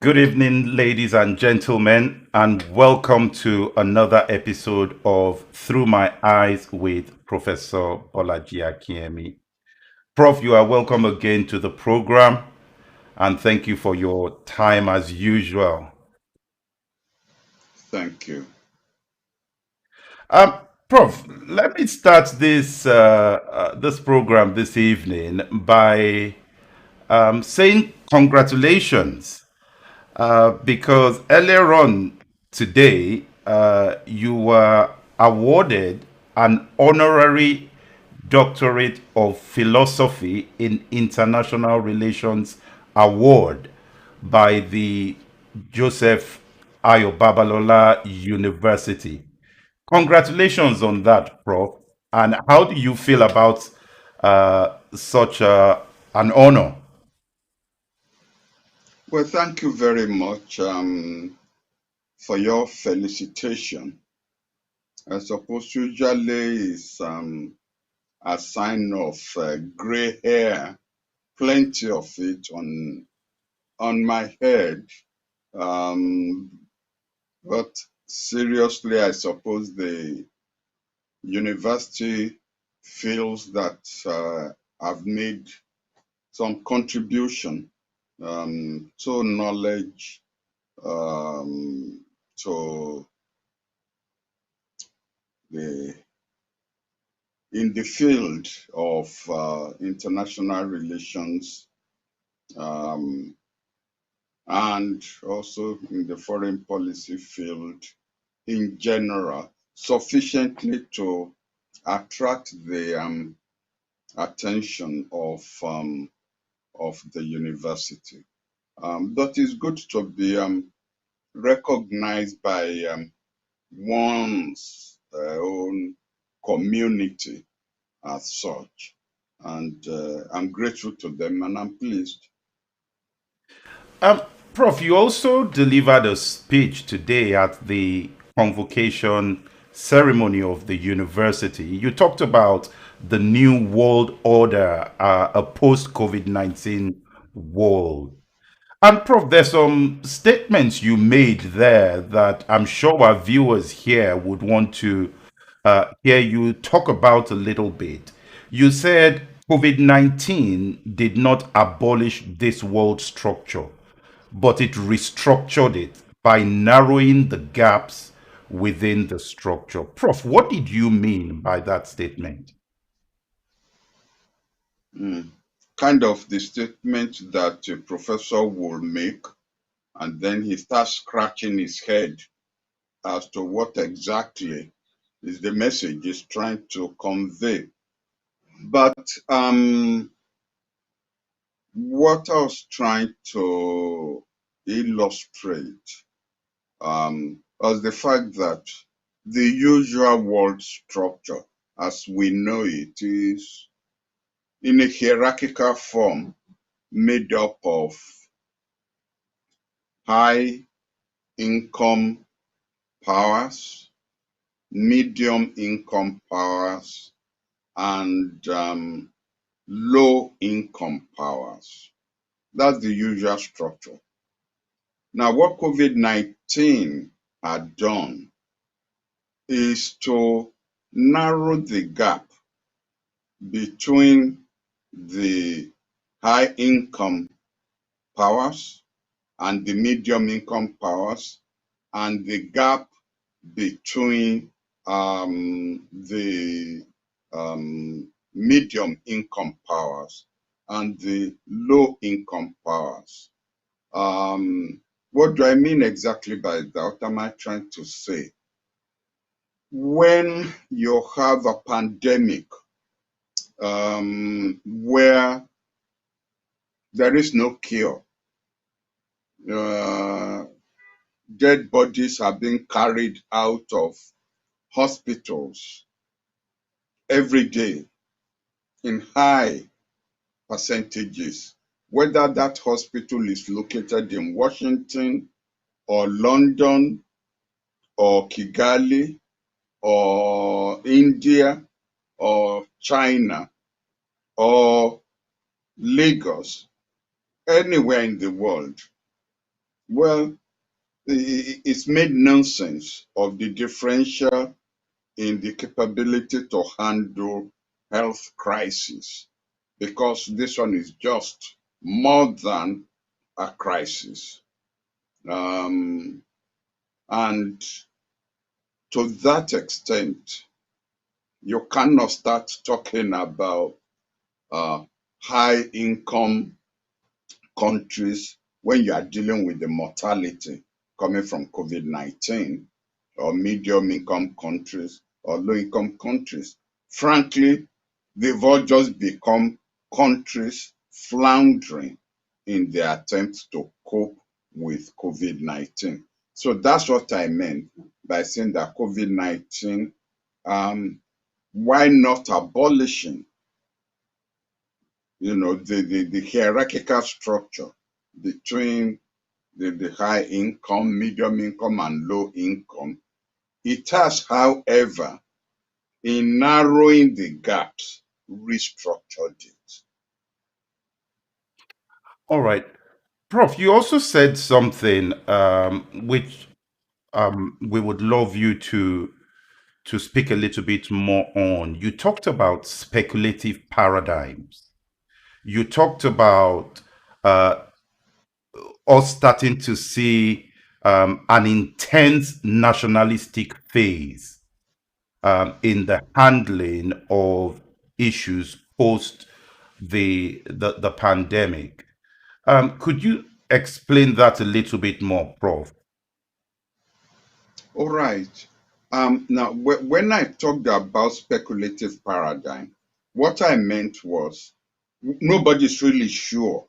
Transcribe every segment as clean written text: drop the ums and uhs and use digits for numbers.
Good evening, ladies and gentlemen, and welcome to another episode of Through My Eyes with Professor Bolaji Akinyemi. Prof, you are welcome again to the program, and thank you for your time as usual. Thank you. Prof, let me start this program this evening by saying congratulations. Because earlier on today, you were awarded an honorary doctorate of philosophy in international relations award by the Joseph Ayo Babalola University. Congratulations on that, Prof. And how do you feel about such an honor? Well, thank you very much for your felicitation. I suppose usually is a sign of gray hair, plenty of it on my head. Um, but seriously, I suppose the university feels that I've made some contribution to knowledge, um, to the in the field of international relations, um, and also in the foreign policy field in general, sufficiently to attract the attention of the university. But it's good to be recognized by one's own community as such. And I'm grateful to them and I'm pleased. Um, Prof, you also delivered a speech today at the convocation ceremony of the university. You talked about the new world order, a post COVID 19 world. And Prof, there's some statements you made there that I'm sure our viewers here would want to hear you talk about a little bit. You said COVID 19 did not abolish this world structure, but it restructured it by narrowing the gaps within the structure. Prof, what did you mean by that statement? Mm. Kind of the statement that a professor will make, and then he starts scratching his head as to what exactly is the message he's trying to convey. But what I was trying to illustrate was the fact that the usual world structure, as we know it, is in a hierarchical form made up of high income powers, medium income powers, and low income powers. That's the usual structure. Now, what COVID 19 had done is to narrow the gap between the high income powers and the medium income powers, and the gap between the medium income powers and the low income powers. What do I mean exactly by that? What am I trying to say? When you have a pandemic where there is no cure, uh, dead bodies are being carried out of hospitals every day in high percentages, whether that hospital is located in Washington or London or Kigali or India or China or Lagos, anywhere in the world. Well, it's made nonsense of the differential in the capability to handle health crisis, because this one is just more than a crisis. Um, and to that extent, you cannot start talking about high income countries when you are dealing with the mortality coming from COVID-19, or medium income countries or low income countries. Frankly, they've all just become countries floundering in their attempts to cope with COVID-19. So that's what I meant by saying that COVID-19, why not abolishing, the hierarchical structure between the high income, medium income, and low income. It has, however, in narrowing the gaps, restructured it. All right. Prof, you also said something which we would love you to speak a little bit more on. You talked about speculative paradigms. You talked about uh, us starting to see an intense nationalistic phase in the handling of issues post the pandemic. Could you explain that a little bit more, Prof? All right. Now, when I talked about speculative paradigm, what I meant was nobody's really sure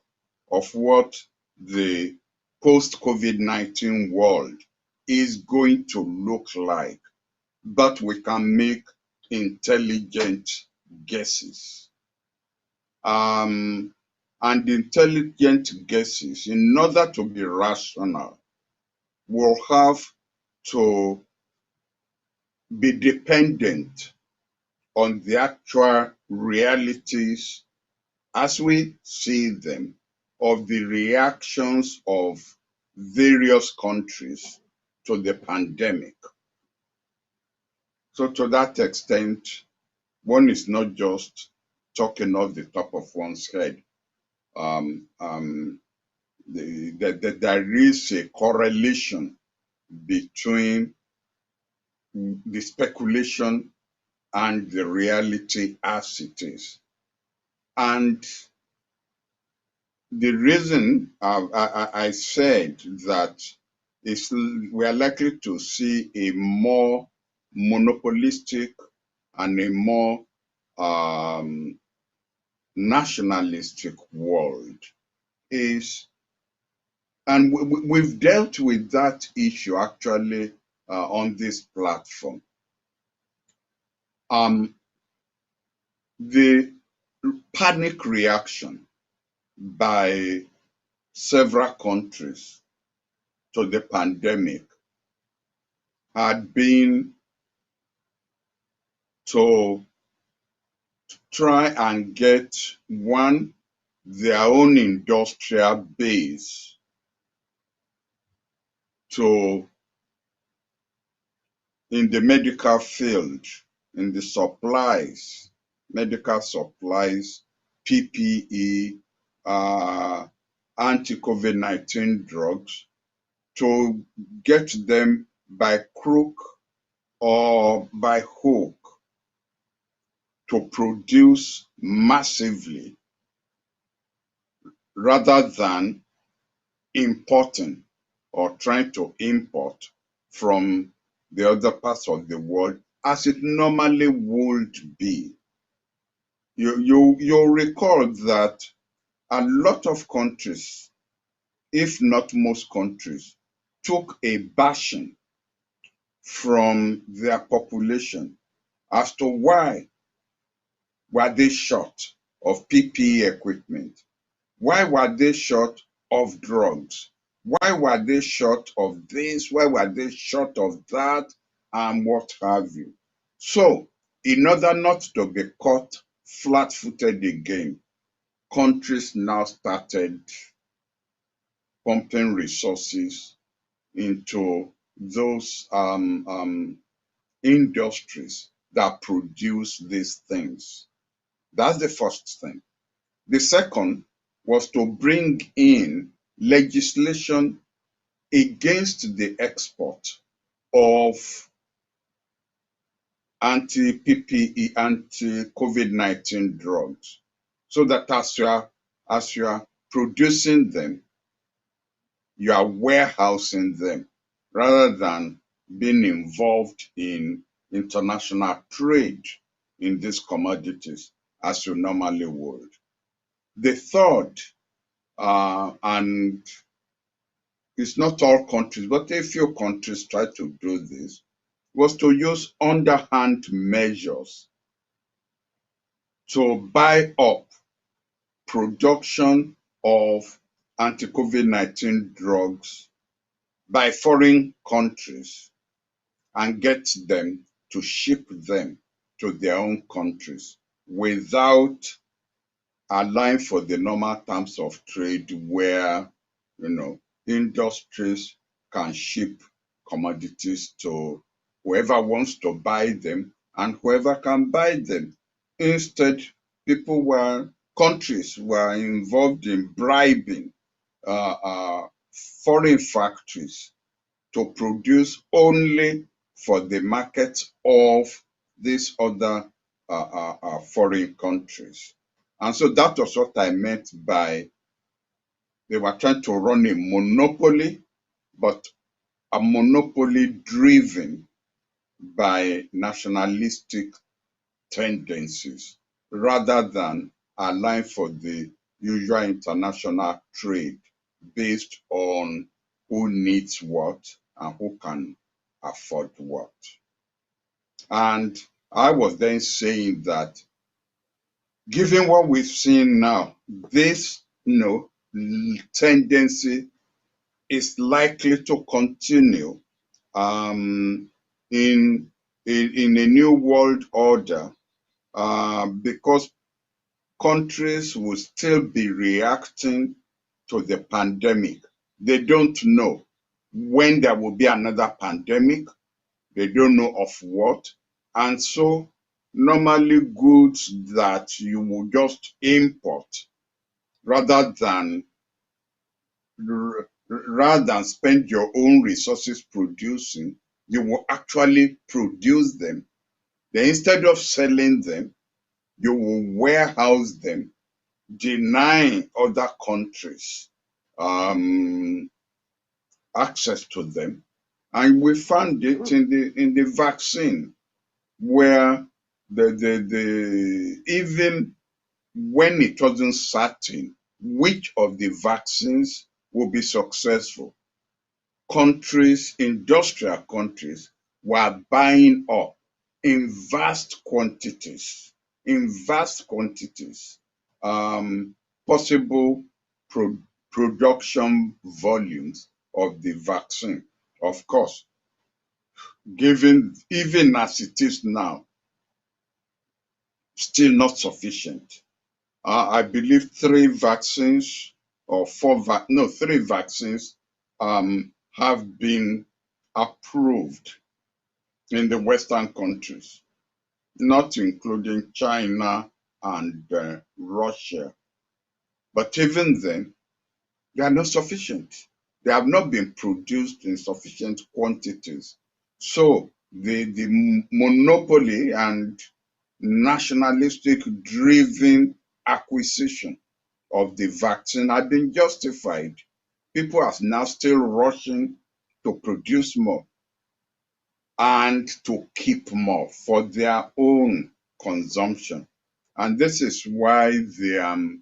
of what the post COVID-19 world is going to look like, but we can make intelligent guesses. And intelligent guesses, in order to be rational, will have to be dependent on the actual realities as we see them, of the reactions of various countries to the pandemic. So to that extent, one is not just talking off the top of one's head. Um, um, there is a correlation between the speculation and the reality as it is. And the reason I said that is we are likely to see a more monopolistic and a more nationalistic world is, and we've dealt with that issue actually on this platform. The panic reaction by several countries to the pandemic had been to try and get their own industrial base to, in the medical field, in the supplies, medical supplies, PPE, anti-COVID-19 drugs, to get them by crook or by hook to produce massively rather than importing or trying to import from the other parts of the world as it normally would be. You'll recall that a lot of countries, if not most countries, took a bashing from their population as to why were they short of PPE equipment? Why were they short of drugs? Why were they short of this? Why were they short of that? And what have you? So, in order not to be caught flat-footed again, countries now started pumping resources into those industries that produce these things. That's the first thing. The second was to bring in legislation against the export of anti-PPE, anti-COVID-19 drugs, so that as you are producing them, you are warehousing them rather than being involved in international trade in these commodities as you normally would. The third, and it's not all countries, but a few countries try to do this, was to use underhand measures to buy up production of anti-COVID-19 drugs by foreign countries and get them to ship them to their own countries without allowing for the normal terms of trade where, industries can ship commodities to whoever wants to buy them and whoever can buy them. Instead, countries were involved in bribing foreign factories to produce only for the market of these other foreign countries. And so that was what I meant by they were trying to run a monopoly, but a monopoly driven by nationalistic tendencies rather than allowing for the usual international trade based on who needs what and who can afford what. And I was then saying that given what we've seen now, this tendency is likely to continue in a new world order because countries will still be reacting to the pandemic. They don't know when there will be another pandemic. They don't know of what. And so normally goods that you will just import rather than spend your own resources producing, you will actually produce them. Then instead of selling them, you will warehouse them, denying other countries access to them. And we found it in the vaccine, where even when it wasn't certain which of the vaccines will be successful, industrial countries, were buying up in vast quantities, possible production volumes of the vaccine. Of course, given even as it is now, still not sufficient. I believe three vaccines have been approved in the Western countries, not including China and Russia. But even then, they are not sufficient. They have not been produced in sufficient quantities. So the monopoly and nationalistic driven acquisition of the vaccine had been justified. People are now still rushing to produce more and to keep more for their own consumption. And this is why the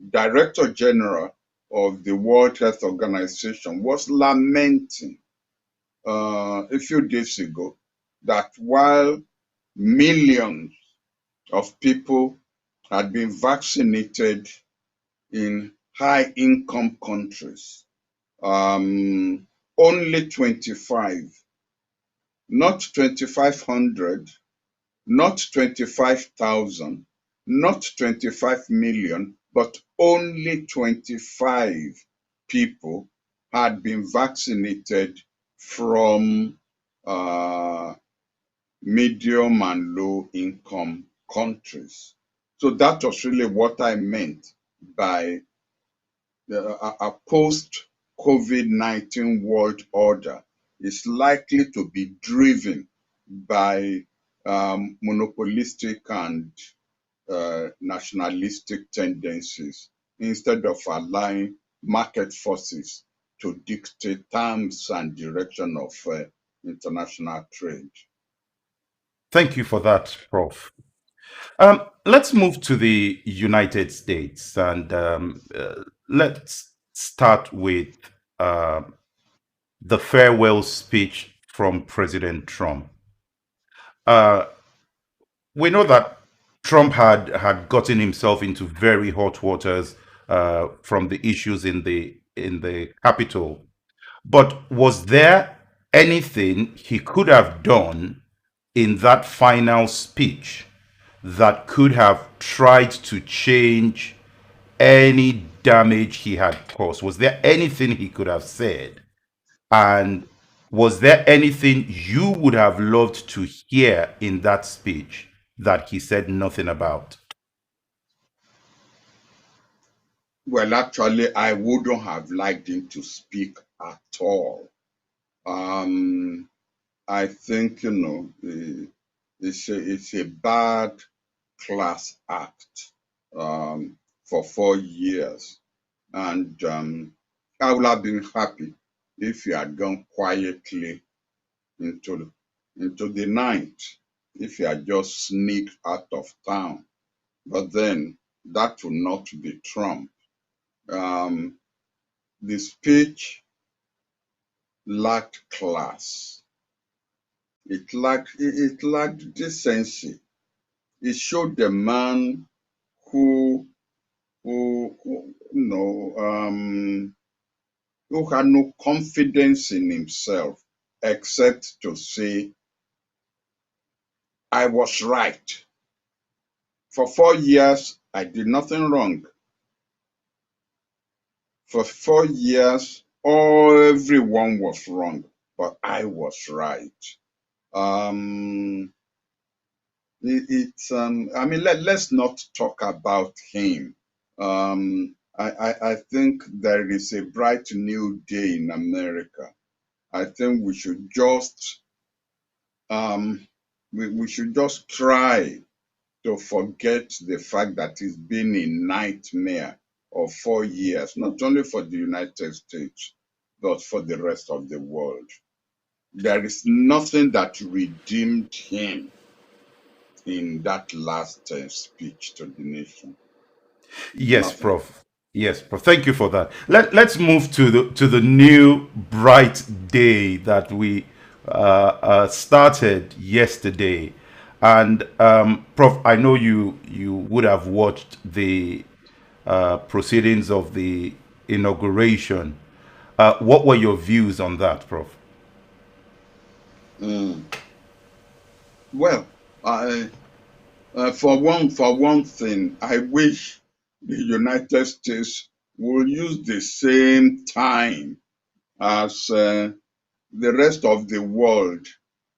Director General of the World Health Organization was lamenting a few days ago that while millions of people had been vaccinated in high-income countries, only 25, not 2,500, not 25,000, not 25 million, but only 25 people had been vaccinated from medium and low income countries. So that was really what I meant by a post COVID-19 world order is likely to be driven by monopolistic and nationalistic tendencies instead of allowing market forces to dictate terms and direction of international trade. Thank you for that, Prof. Let's move to the United States and let's start with uh, the farewell speech from President Trump. Uh, we know that Trump had gotten himself into very hot waters from the issues in the Capitol. But was there anything he could have done in that final speech that could have tried to change any damage he had caused? Was there anything he could have said? And was there anything you would have loved to hear in that speech that he said nothing about? Well, actually, I wouldn't have liked him to speak at all. Um, I think, it's a bad class act for 4 years. And I would have been happy if he had gone quietly into, into the night, if he had just sneaked out of town. But then that would not be Trump. Um, the speech lacked class. It lacked decency. It showed the man who who had no confidence in himself except to say, I was right. For 4 years, I did nothing wrong. For 4 years, everyone was wrong, but I was right. Um, I mean, let's not talk about him. I think there is a bright new day in America. I think um, we should just try to forget the fact that it's been a nightmare of 4 years, not only for the United States, but for the rest of the world. There is nothing that redeemed him in that last speech to the nation. Yes, Nothing. Prof. Yes, Prof. Thank you for that. Let's move to the new bright day that we started yesterday. And Prof, I know you would have watched the proceedings of the inauguration. What were your views on that, Prof? Mm. Well, for one thing, I wish the United States will use the same time as the rest of the world.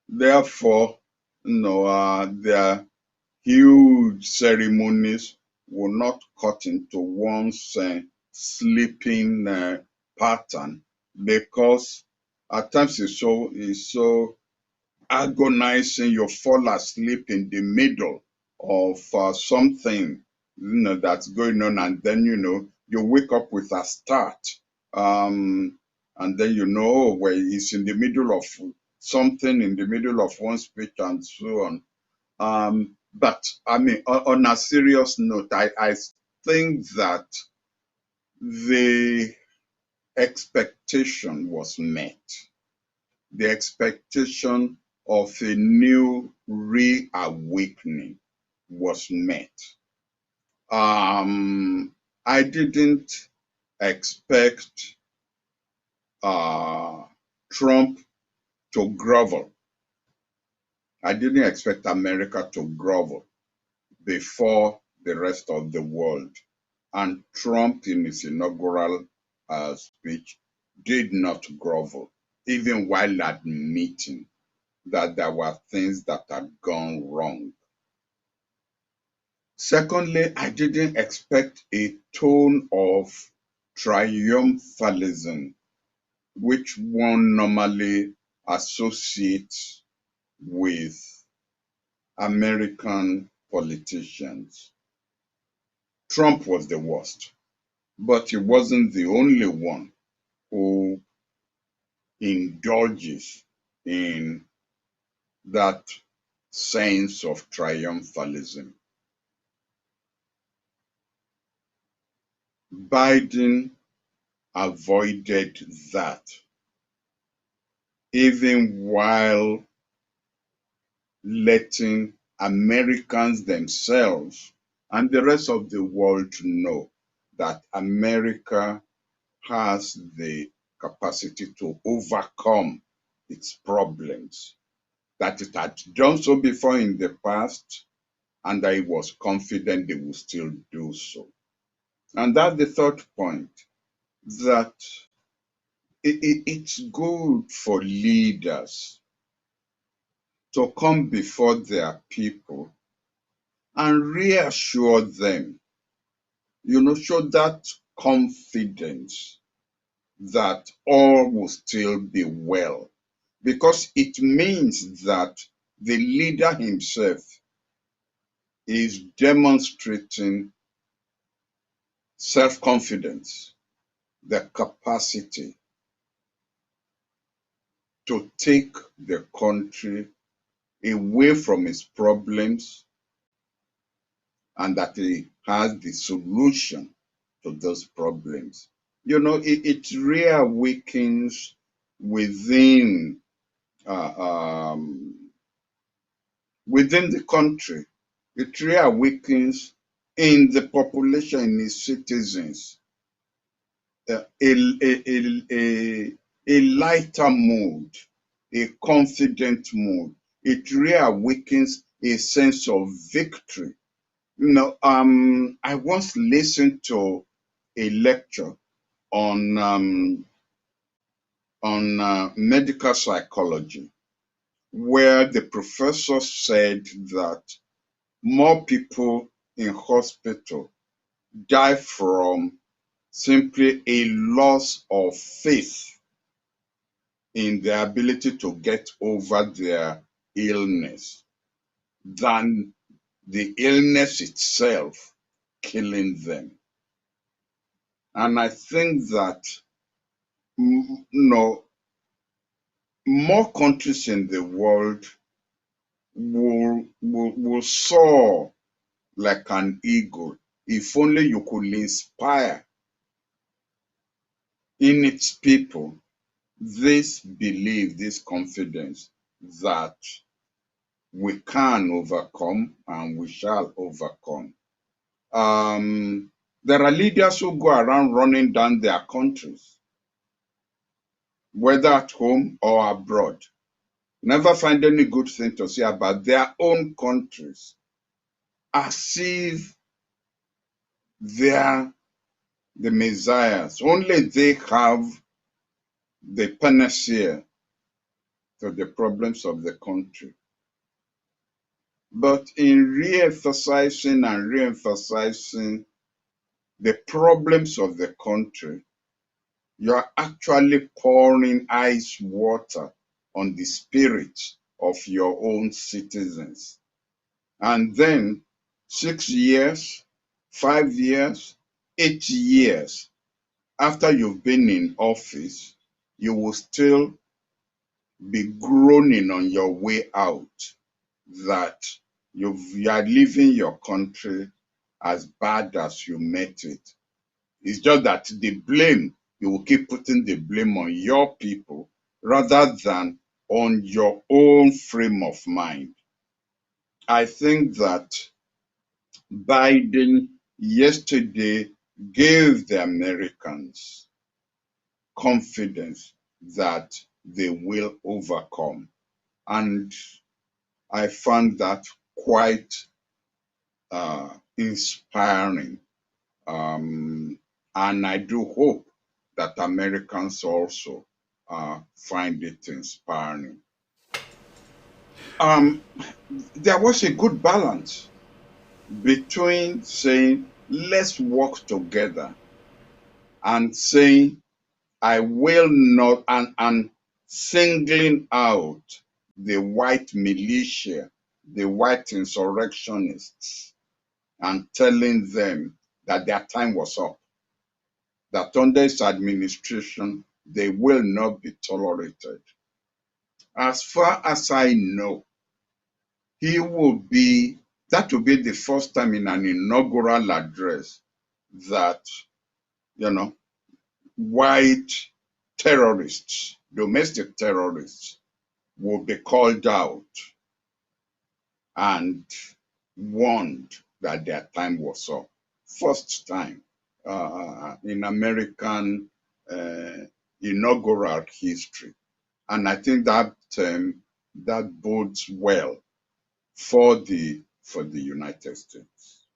Therefore, their huge ceremonies will not cut into one's sleeping pattern, because at times it's so agonizing. You fall asleep in the middle of something that's going on, and then you wake up with a start, and then well, it's in the middle of something, in the middle of one speech, and so on. But I mean, on a serious note, I think that the expectation was met. The expectation of a new reawakening was met. I didn't expect uh, Trump to grovel. I didn't expect America to grovel before the rest of the world. And Trump, in his inaugural speech, did not grovel, even while admitting that there were things that had gone wrong. Secondly, I didn't expect a tone of triumphalism, which one normally associates with American politicians. Trump was the worst, but he wasn't the only one who indulges in that sense of triumphalism. Biden avoided that, even while letting Americans themselves and the rest of the world know that America has the capacity to overcome its problems, that it had done so before in the past, and I was confident they will still do so. And that's the third point, that it's good for leaders to come before their people and reassure them, show that confidence that all will still be well. Because it means that the leader himself is demonstrating self-confidence, the capacity to take the country away from its problems, and that he has the solution to those problems. It reawakens within uh, um, within the country. It reawakens in the population, in its citizens, a lighter mood, a confident mood. It reawakens a sense of victory. I once listened to a lecture on medical psychology, where the professor said that more people in hospital die from simply a loss of faith in their ability to get over their illness than the illness itself killing them. And I think that more countries in the world will soar like an eagle if only you could inspire in its people this belief, this confidence that we can overcome and we shall overcome. There are leaders who go around running down their countries, whether at home or abroad, never find any good thing to say about their own countries, as if they're the messiahs. Only they have the panacea to the problems of the country. But in re-emphasizing and re-emphasizing the problems of the country, you are actually pouring ice water on the spirit of your own citizens. And then 6 years, 5 years, 8 years after you've been in office, you will still be groaning on your way out that you are leaving your country as bad as you met it. It's just that the blame, you will keep putting the blame on your people rather than on your own frame of mind. I think that Biden yesterday gave the Americans confidence that they will overcome. And I found that quite inspiring. And I do hope that Americans also find it inspiring. There was a good balance between saying, let's work together, and saying, I will not, and singling out the white militia, the white insurrectionists, and telling them that their time was up, that under his administration, they will not be tolerated. As far as I know, that will be the first time in an inaugural address that, you know, white terrorists, domestic terrorists, will be called out and warned that their time was up. First time in American inaugural history. And I think that bodes well for the United States.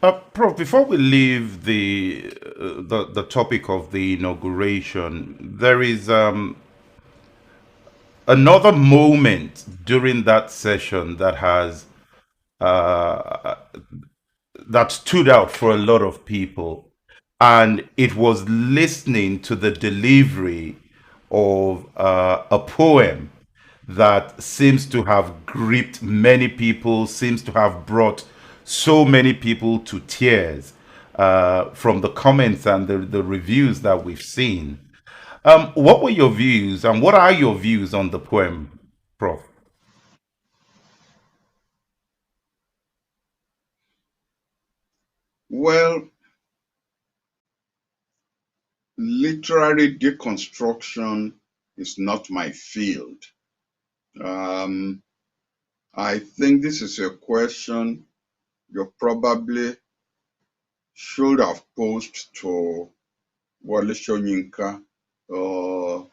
Prof, before we leave the topic of the inauguration, there is another moment during that session that has uh, that stood out for a lot of people, and it was listening to the delivery of a poem that seems to have gripped many people, seems to have brought so many people to tears from the comments and the reviews that we've seen. What were your views, and what are your views on the poem, Prof? Well, literary deconstruction is not my field. Um, I think this is a question you probably should have posed to Wole Soyinka or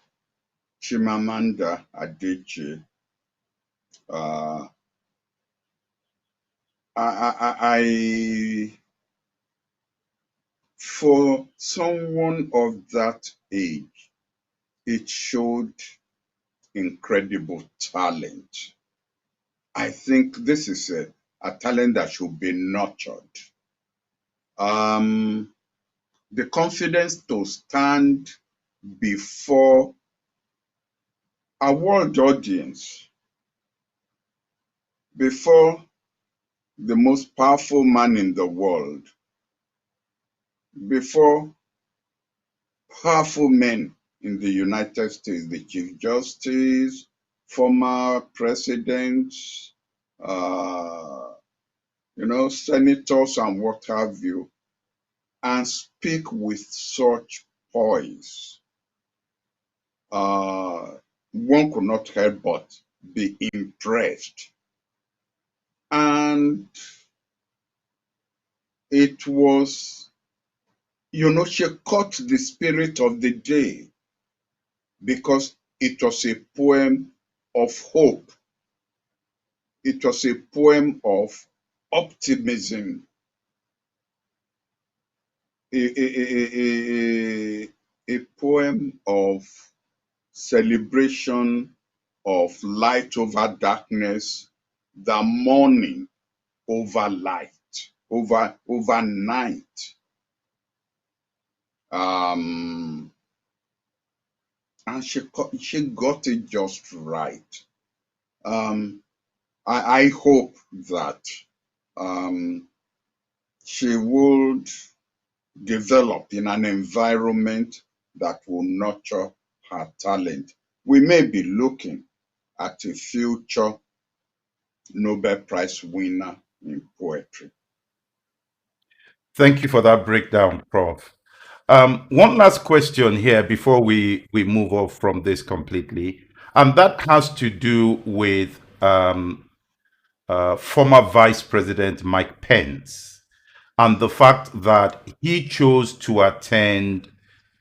Chimamanda Adichie. Uh, for someone of that age, it showed incredible talent. I think this is a talent that should be nurtured. Um, the confidence to stand before a world audience, before the most powerful man in the world, before powerful men in the United States, the Chief Justice, former presidents, uh, senators and what have you, and speak with such poise. One could not help but be impressed. And it was, she caught the spirit of the day because it was a poem of hope. It was a poem of optimism, a poem of celebration of light over darkness, the morning over light, over night. And she got it just right. I hope that she would develop in an environment that will nurture her talent. We may be looking at a future Nobel Prize winner in poetry. Thank you for that breakdown, Prof. One last question here before we move off from this completely, and that has to do with former Vice President Mike Pence and the fact that he chose to attend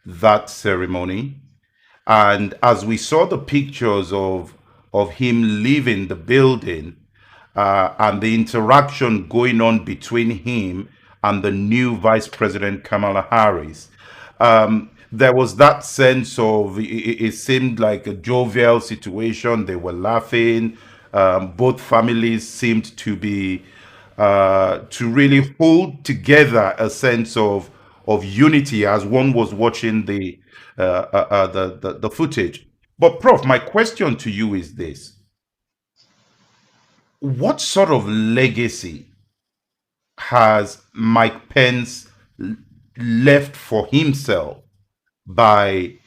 that ceremony. And as we saw the pictures of him leaving the building and the interaction going on between him and the new Vice President Kamala Harris, There was that sense of it seemed like a jovial situation. They were laughing. Both families seemed to be to really hold together a sense of unity as one was watching the footage. But Prof, my question to you is this: what sort of legacy has Mike Pence left for himself by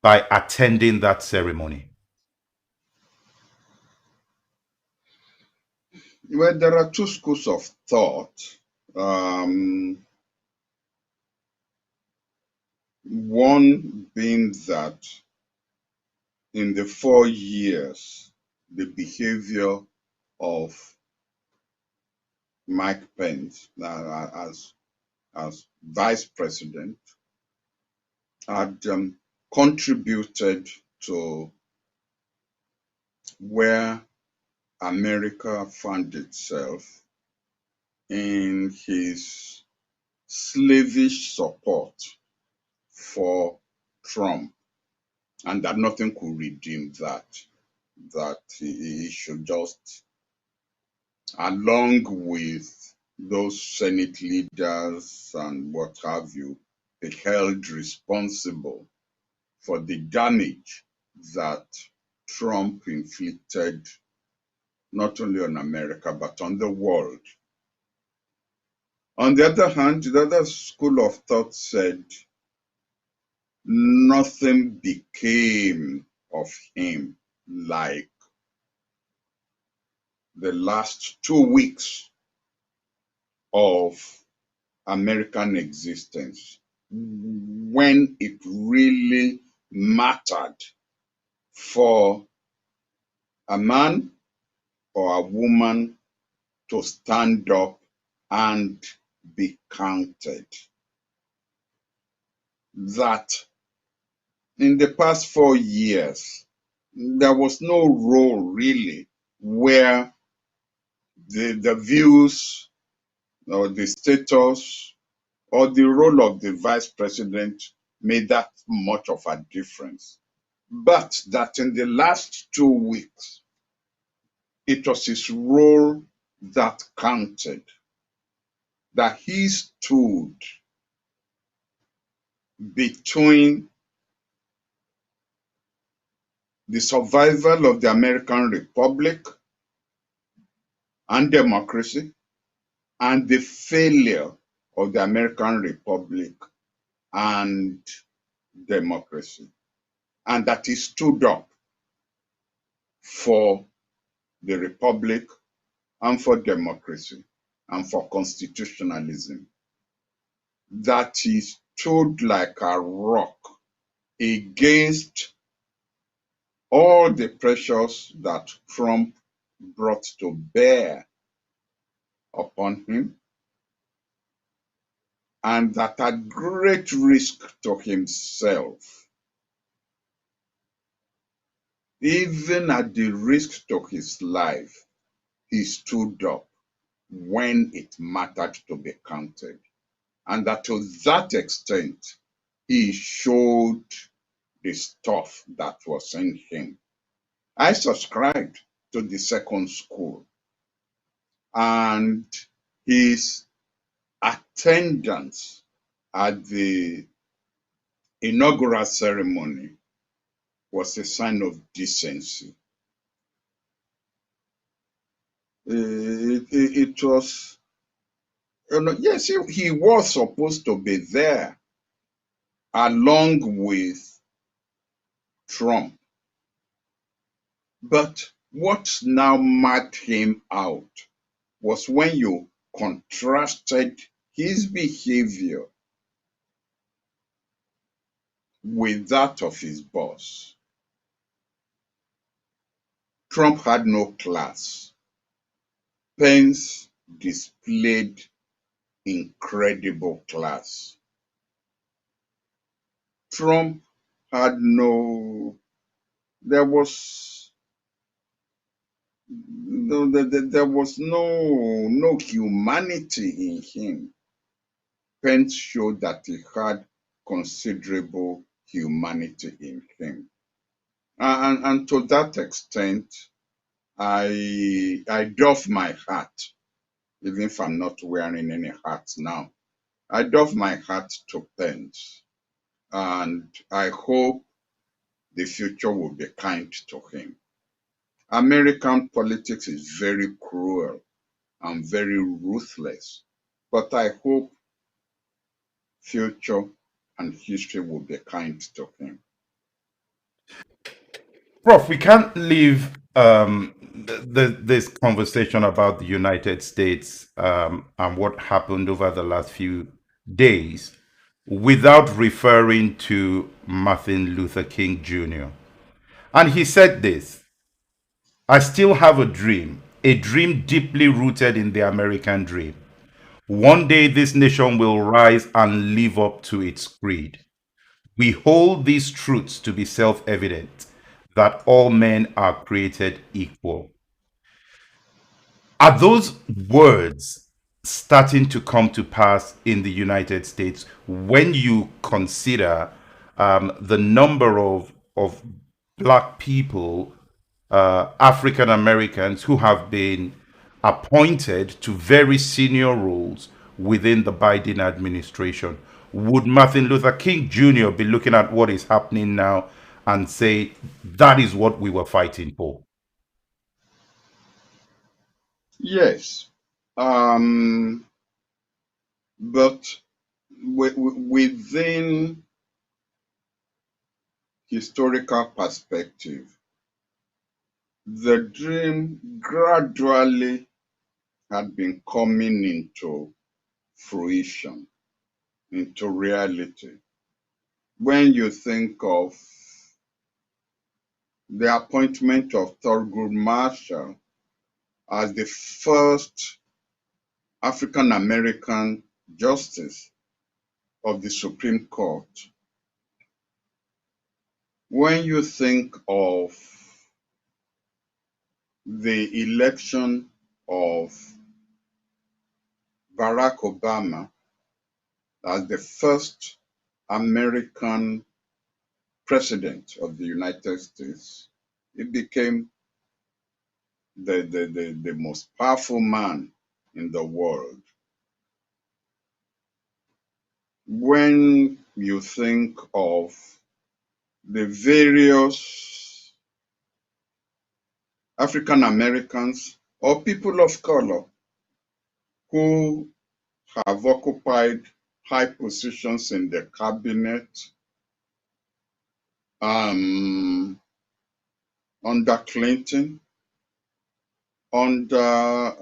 attending that ceremony? Well, there are two schools of thought. One being that in the 4 years, the behavior of Mike Pence as vice president had contributed to where America found itself in his slavish support for Trump, and that nothing could redeem that, that he should just, along with those Senate leaders and what have you, be held responsible for the damage that Trump inflicted not only on America but on the world. On the other hand, the other school of thought said nothing became of him like the last 2 weeks of American existence, when it really mattered for a man or a woman to stand up and be counted. That in the past 4 years, there was no role really where the views or the status or the role of the vice president made that much of a difference. But that in the last 2 weeks, it was his role that counted, that he stood between the survival of the American Republic and democracy and the failure of the American Republic and democracy. And that he stood up for the Republic and for democracy and for constitutionalism. That he stood like a rock against all the pressures that Trump brought to bear upon him, and that at great risk to himself, even at the risk to his life, he stood up when it mattered to be counted. And that to that extent, he showed the stuff that was in him. I subscribed to the second school, and his attendance at the inaugural ceremony was a sign of decency. It was, yes, he was supposed to be there along with Trump. But what now marked him out was when you contrasted his behavior with that of his boss. Trump had no class. Pence displayed incredible class. Trump had no, there was no humanity in him. Pence showed that he had considerable humanity in him. And to that extent, I doff my hat, even if I'm not wearing any hat now. I doff my hat to Pence, and I hope the future will be kind to him. American politics is very cruel and very ruthless, but I hope future and history will be kind to him. Prof, we can't leave this conversation about the United States and what happened over the last few days without referring to Martin Luther King Jr. And he said this: I still have a dream deeply rooted in the American dream. One day this nation will rise and live up to its creed. We hold these truths to be self evident, that all men are created equal. Are those words starting to come to pass in the United States when you consider the number of black people, African Americans, who have been appointed to very senior roles within the Biden administration? Would Martin Luther King Jr. be looking at what is happening now and say, that is what we were fighting for? Yes, um, but within historical perspective, the dream gradually had been coming into fruition, into reality. When you think of the appointment of Thurgood Marshall as the first African American justice of the Supreme Court, when you think of the election of Barack Obama as the first American president of the United States, he became the most powerful man in the world. When you think of the various African Americans or people of color who have occupied high positions in the cabinet under Clinton, under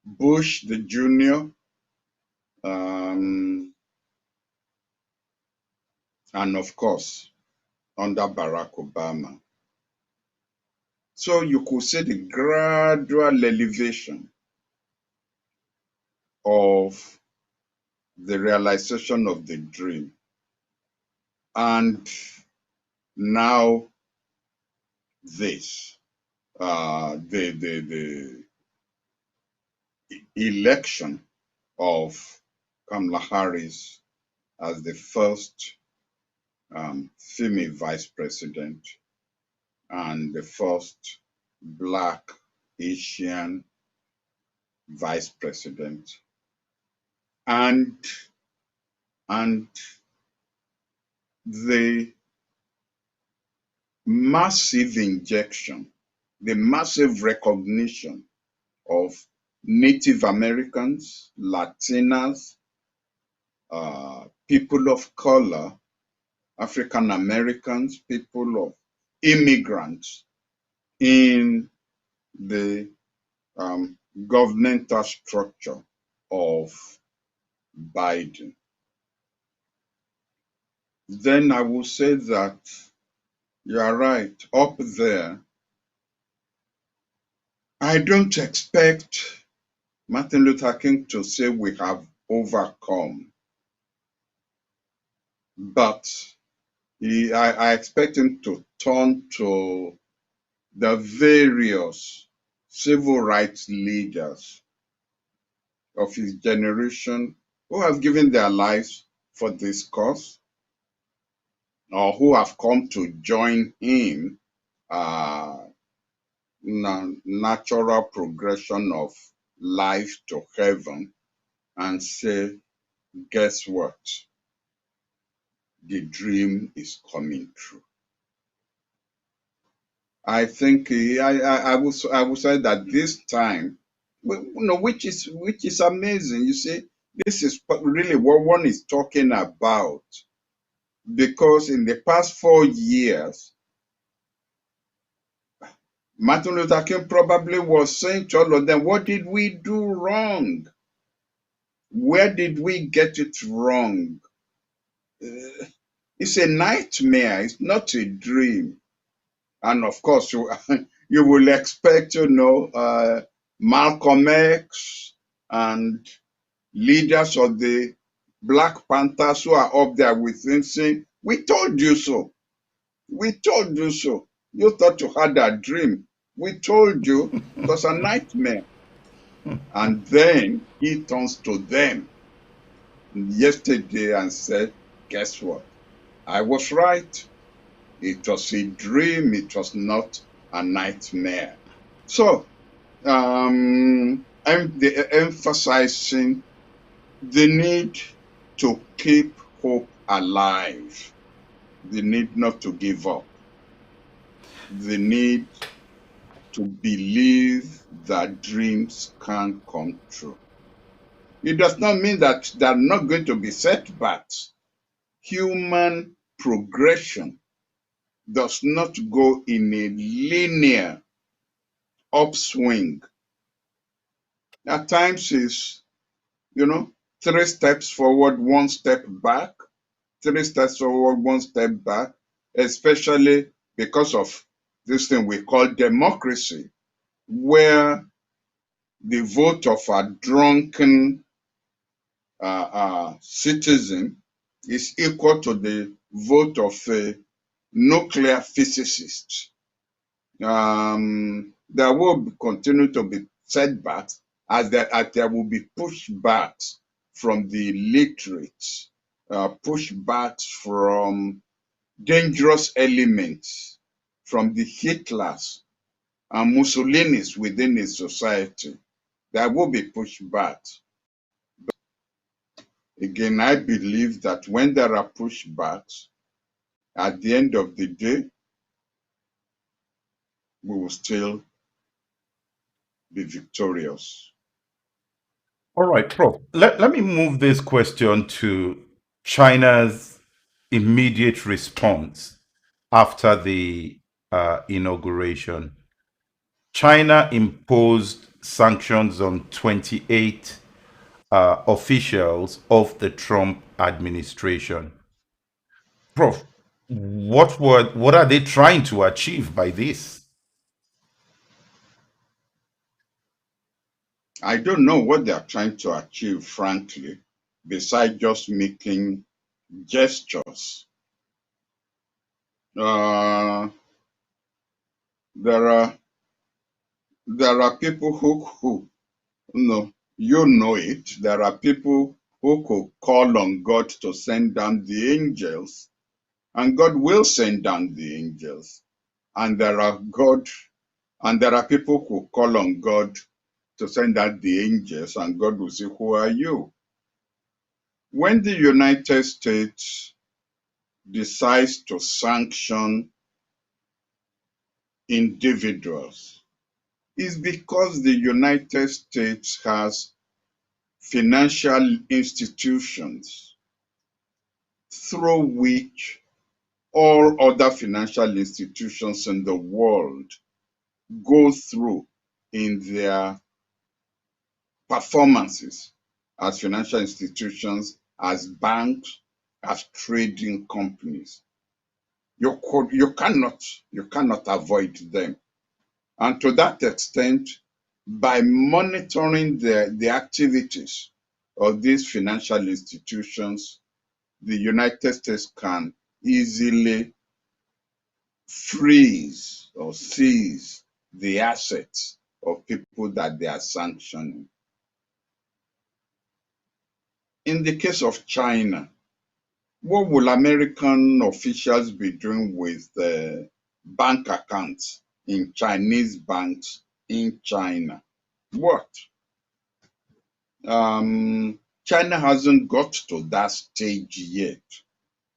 Bush the Jr., and of course, under Barack Obama. So you could see the gradual elevation of the realization of the dream. And now this, the election of Kamala Harris as the first female vice president and the first Black Asian vice president, and the massive injection, the massive recognition of Native Americans, Latinas, people of color, African Americans, people of immigrants in the governmental structure of Biden. Then I will say that you are right. Up there, I don't expect Martin Luther King to say we have overcome, but I expect him to turn to the various civil rights leaders of his generation who have given their lives for this cause, or who have come to join him, uh, natural progression of life to heaven, and say, guess what? The dream is coming true. I think I would say that this time, which is amazing. You see, this is really what one is talking about, because in the past 4 years, Martin Luther King probably was saying to all of them, "What did we do wrong? Where did we get it wrong?" It's a nightmare. It's not a dream. And of course, you will expect, Malcolm X and leaders of the Black Panthers who are up there with him saying, "We told you so. We told you so. You thought you had a dream. We told you it was a nightmare." And then he turns to them yesterday and said, "Guess what? I was right. It was a dream. It was not a nightmare." So, I'm emphasizing the need to keep hope alive, the need not to give up, the need to believe that dreams can come true. It does not mean that there are not going to be setbacks. Human progression does not go in a linear upswing. At times is, 3 steps forward, 1 step back, 3 steps forward, 1 step back, especially because of this thing we call democracy, where the vote of a drunken citizen is equal to the vote of a nuclear physicist. There will continue to be setbacks as there will be pushbacks from the illiterates, pushbacks from dangerous elements, from the Hitlers and Mussolinis within a society. There will be pushbacks. Again, I believe that when there are pushbacks, at the end of the day, we will still be victorious. All right, Prof. Let me move this question to China's immediate response after the inauguration. China imposed sanctions on 28 officials of the Trump administration. Prof, what are they trying to achieve by this? I don't know what they are trying to achieve, frankly, besides just making gestures. Uh, there are people who it. There are people who could call on God to send down the angels, and God will send down the angels. And there are people who call on God to send out the angels, and God will say, "Who are you?" When the United States decides to sanction individuals, it's because the United States has financial institutions through which all other financial institutions in the world go through in their performances as financial institutions, as banks, as trading companies. You cannot avoid them. And to that extent, by monitoring the activities of these financial institutions, the United States can easily freeze or seize the assets of people that they are sanctioning. in the case of China, what will American officials be doing with bank accounts in Chinese banks in China? What? China hasn't got to that stage yet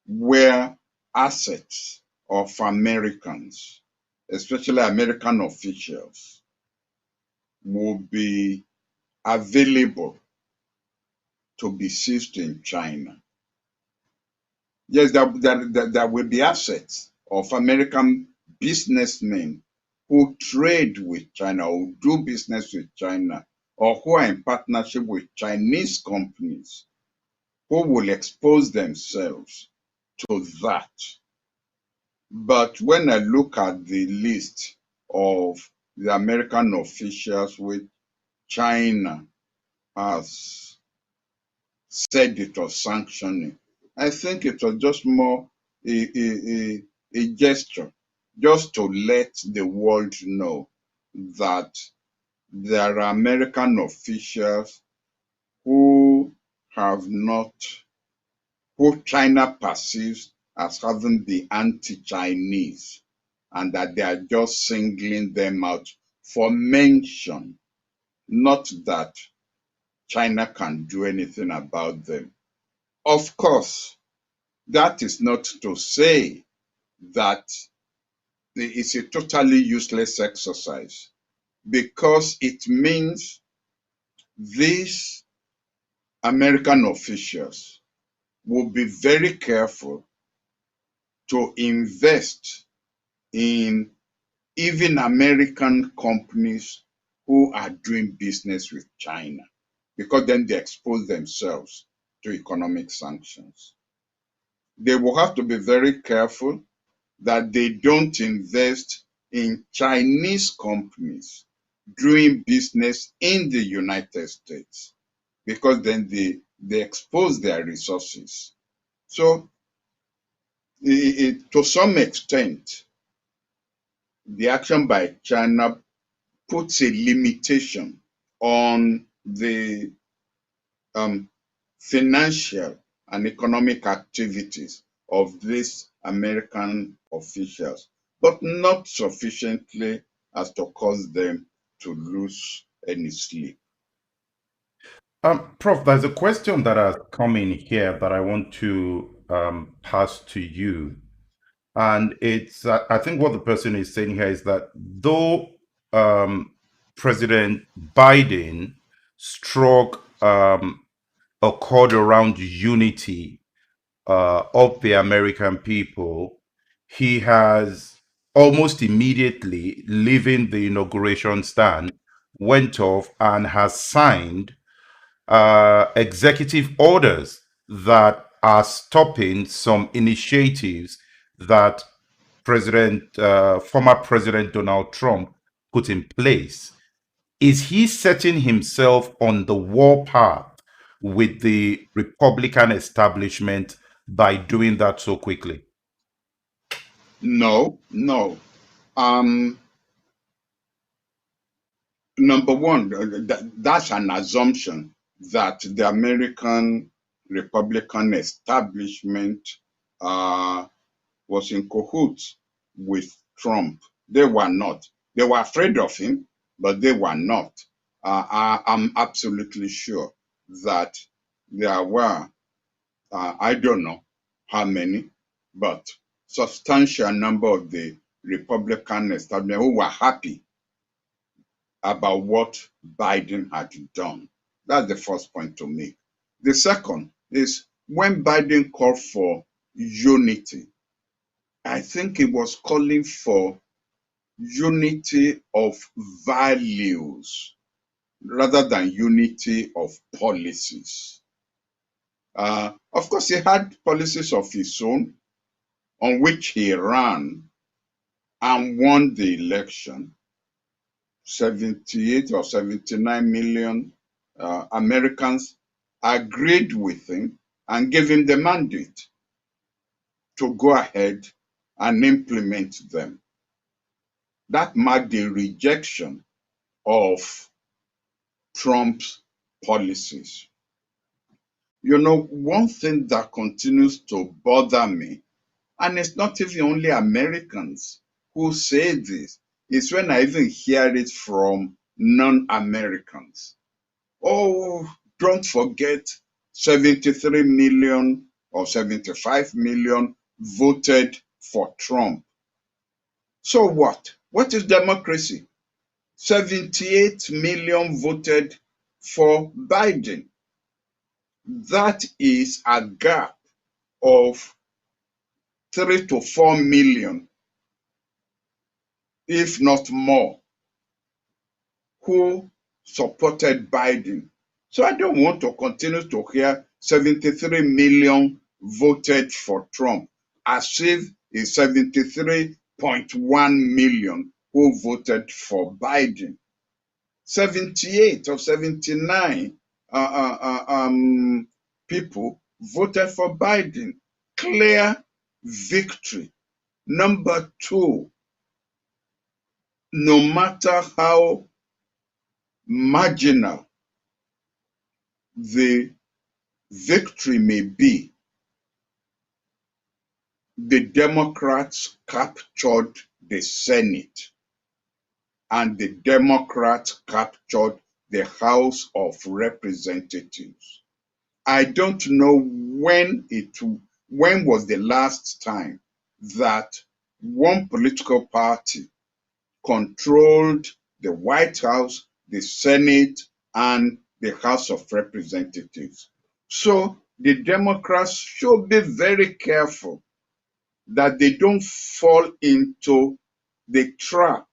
where assets of Americans, especially American officials, will be available to be seized in China. Yes, there will be assets of American businessmen who trade with China, who do business with China, or who are in partnership with Chinese companies who will expose themselves to that. But when I look at the list of the American officials which China has said it was sanctioning, I think it was just more a gesture, just to let the world know that there are American officials who have not, who China perceives as having the anti-Chinese, and that they are just singling them out for mention, not that China can do anything about them. Of course, that is not to say that it's a totally useless exercise, because it means these American officials will be very careful to invest in even American companies who are doing business with China, because then they expose themselves to economic sanctions. They will have to be very careful that they don't invest in Chinese companies doing business in the United States, because then they expose their resources. So to some extent, the action by China puts a limitation on the financial and economic activities of these American officials, but not sufficiently as to cause them to lose any sleep. Prof, there's a question that has come in here that I want to pass to you. And it's, I think what the person is saying here is that though um, President Biden struck a chord around unity of the American people, he has almost immediately, leaving the inauguration stand, went off and has signed executive orders that are stopping some initiatives that former President Donald Trump put in place. Is he setting himself on the war path with the Republican establishment by doing that so quickly? No, no. Um, Number one, that's an assumption that the American Republican establishment uh, was in cahoots with Trump. They were not. They were afraid of him, but they were not. I'm absolutely sure that there were, I don't know how many, but substantial number of the Republican establishment who were happy about what Biden had done. That's the first point to make. The second is when Biden called for unity, I think he was calling for unity of values rather than unity of policies. Of course, he had policies of his own on which he ran and won the election. 78 or 79 million Americans agreed with him and gave him the mandate to go ahead and implement them. That marked the rejection of Trump's policies. You know, one thing that continues to bother me, and it's not even only Americans who say this, is when I even hear it from non-Americans. Oh, don't forget 73 million or 75 million voted for Trump. So what? What is democracy? 78 million voted for Biden. That is a gap of 3 to 4 million, if not more, who supported Biden. So I don't want to continue to hear 73 million voted for Trump, as if it's 73.1 million who voted for Biden. 78 or 79 people voted for Biden. Clear victory. Number two, no matter how marginal the victory may be, the Democrats captured the Senate and the Democrats captured the House of Representatives. I don't know when was the last time that one political party controlled the White House, the Senate, and the House of Representatives. So the Democrats should be very careful that they don't fall into the trap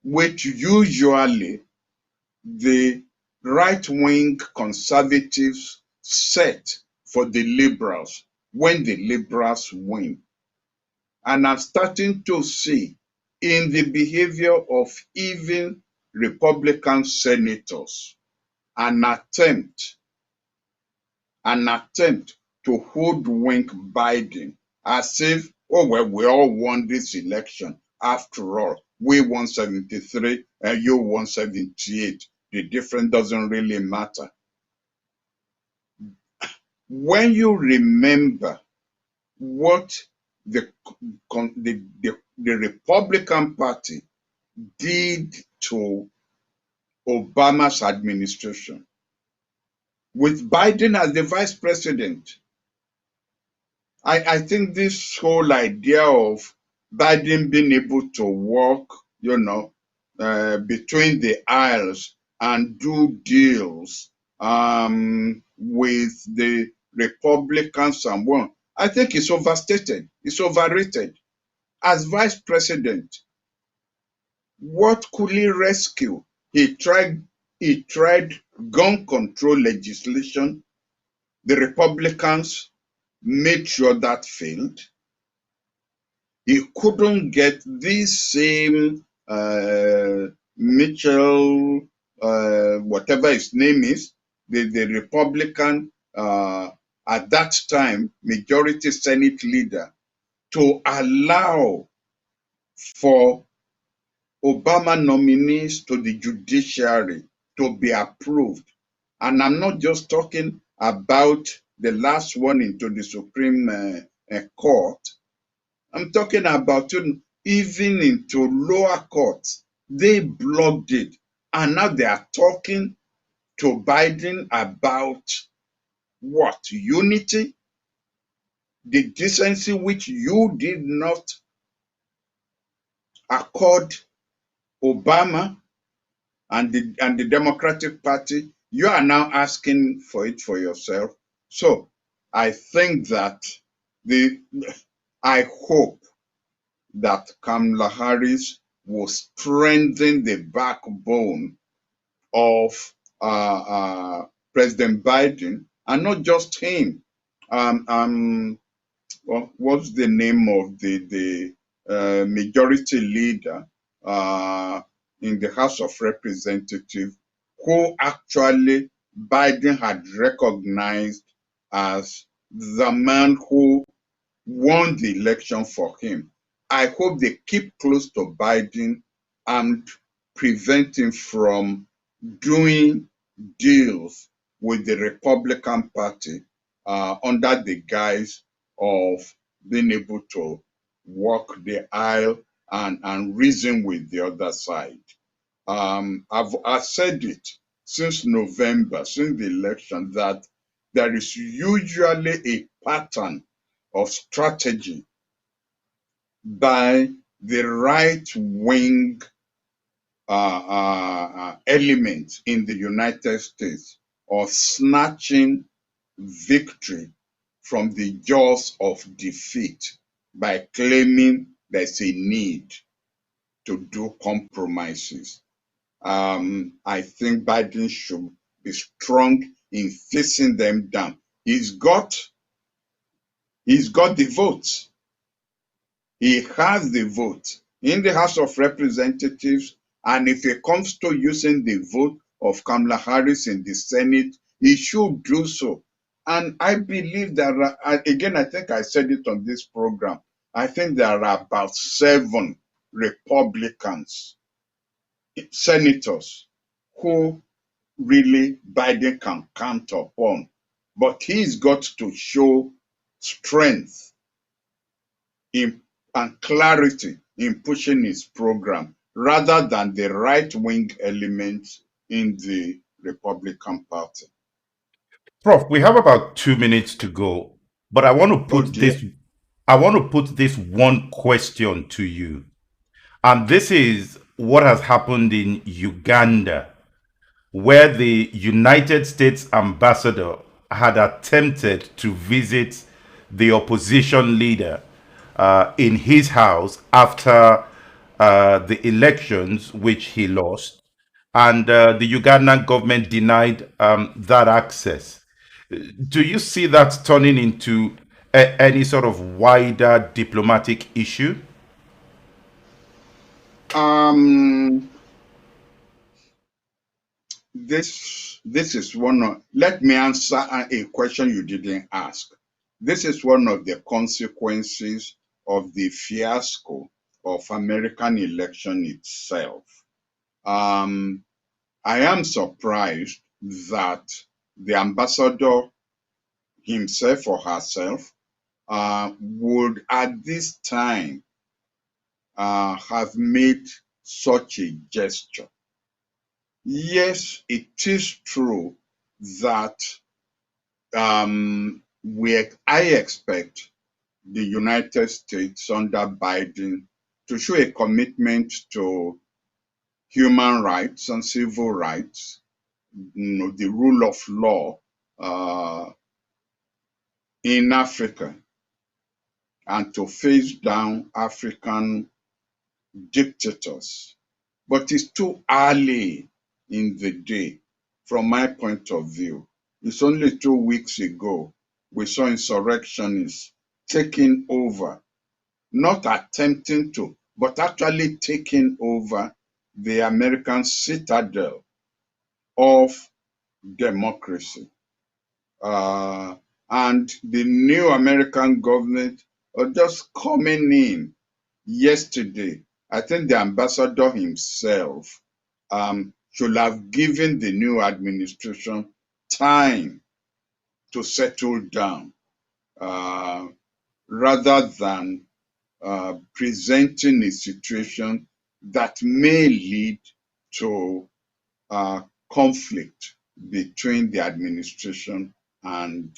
which usually the right-wing conservatives set for the liberals when the liberals win. And I'm starting to see in the behavior of even Republican senators an attempt to hoodwink Biden as if, oh, well, we all won this election. After all, we won 73 and you won 78. The difference doesn't really matter. When you remember what the Republican Party did to Obama's administration, with Biden as the vice president, I think this whole idea of Biden being able to walk, between the aisles and do deals with the Republicans and one, I think it's overstated. It's overrated. As vice president, what could he rescue? He tried gun control legislation. The Republicans made sure that failed. He couldn't get this same Mitchell, whatever his name is, the Republican at that time majority Senate leader, to allow for Obama nominees to the judiciary to be approved. And I'm not just talking about the last one into the Supreme Court. I'm talking about even into lower courts. They blocked it. And now they are talking to Biden about what? Unity? The decency which you did not accord Obama and the Democratic Party, you are now asking for it for yourself. So I think that I hope that Kamala Harris will strengthen the backbone of President Biden, and not just him. What's the name of the majority leader in the House of Representatives, who actually Biden had recognized as the man who won the election for him. I hope they keep close to Biden and prevent him from doing deals with the Republican Party under the guise of being able to walk the aisle and reason with the other side. I've said it since November, since the election, that there is usually a pattern of strategy by the right wing element in the United States of snatching victory from the jaws of defeat by claiming there's a need to do compromises. I think Biden should be strong in facing them down. He's got the votes. He has the vote in the House of Representatives, and if it comes to using the vote of Kamala Harris in the Senate, he should do so. And I believe that, again, I think I said it on this program, I think there are about 7 Republicans, senators, who really Biden can count upon. But he's got to show strength in, and clarity in pushing his program rather than the right wing elements in the Republican Party. Prof, we have about 2 minutes to go, but Oh dear. I want to put this one question to you. And this is what has happened in Uganda, where the United States ambassador had attempted to visit the opposition leader in his house after the elections, which he lost, and the Ugandan government denied that access. Do you see that turning into any sort of wider diplomatic issue? Um, this is one of, let me answer a question you didn't ask. This is one of the consequences of the fiasco of American election itself. Um, I am surprised that the ambassador himself or herself would at this time have made such a gesture. Yes, it is true that I expect the United States under Biden to show a commitment to human rights and civil rights, the rule of law in Africa, and to face down African dictators. But it's too early in the day from my point of view. It's only 2 weeks ago we saw insurrectionists taking over, not attempting to, but actually taking over the American citadel of democracy. And the new American government are just coming in yesterday. I think the ambassador himself should have given the new administration time to settle down rather than presenting a situation that may lead to conflict between the administration and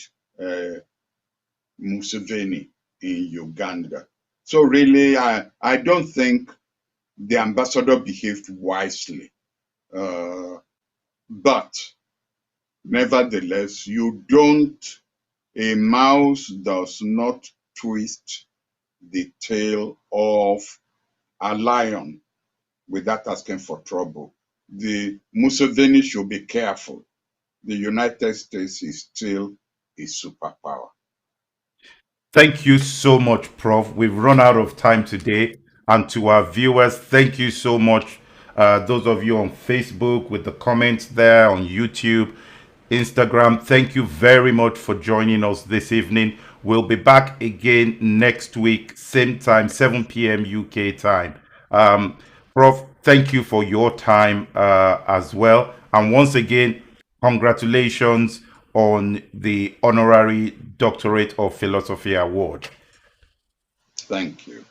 Museveni in Uganda. So really, I don't think the ambassador behaved wisely. But nevertheless, a mouse does not twist the tail of a lion without asking for trouble. The Museveni should be careful. The United States is still a superpower. Thank you so much, Prof. We've run out of time today. And to our viewers, thank you so much. Those of you on Facebook with the comments there, on YouTube, Instagram, thank you very much for joining us this evening. We'll be back again next week, same time, 7 p.m. UK time. Prof, thank you for your time as well. And once again, Congratulations on the Honorary Doctorate of Philosophy Award. Thank you.